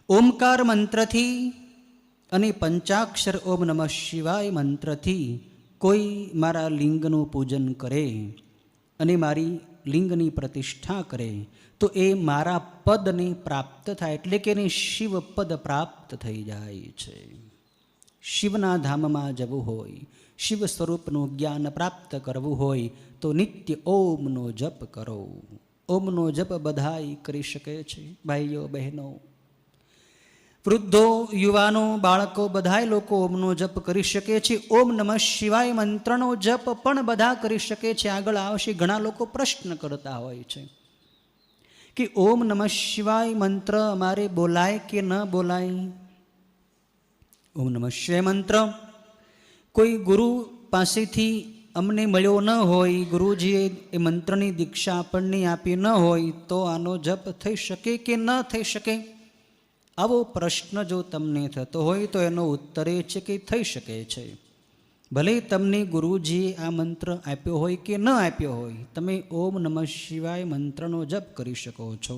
ઓમકાર મંત્રથી અને પંચાક્ષર ઓમ નમઃ શિવાય મંત્રથી કોઈ મારા લિંગનું પૂજન કરે અને મારી લિંગની પ્રતિષ્ઠા કરે તો એ મારા પદને પ્રાપ્ત થાય, એટલે કે એને શિવ પદ પ્રાપ્ત થઈ જાય છે. શિવના ધામમાં જવું હોય, શિવ સ્વરૂપનું જ્ઞાન પ્રાપ્ત કરવું હોય તો નિત્ય ઓમનો જપ કરો. ઓમનો જપ બધાય કરી શકે છે, ભાઈઓ બહેનો, વૃદ્ધો, યુવાનો, બાળકો, બધાય લોકો ઓમનો જપ કરી શકે છે. ઓમ નમઃ શિવાય મંત્રનો જપ પણ બધા કરી શકે છે. આગળ આવશે. ઘણા લોકો પ્રશ્ન કરતા હોય છે કે ઓમ નમઃ શિવાય મંત્ર અમારે બોલાય કે ન બોલાય. ઓમ નમઃ શિવાય મંત્ર કોઈ ગુરુ પાસેથી અમને મળ્યો ન હોય, ગુરુજીએ એ મંત્રની દીક્ષા આપણને આપી ન હોય તો આનો જપ થઈ શકે કે ન થઈ શકે? આવો પ્રશ્ન જો તમને થતો હોય તો એનો ઉત્તર એ છે કે થઈ શકે છે. ભલે તમને ગુરુજીએ આ મંત્ર આપ્યો હોય કે ન આપ્યો હોય, તમે ઓમ નમઃ શિવાય મંત્રનો જપ કરી શકો છો.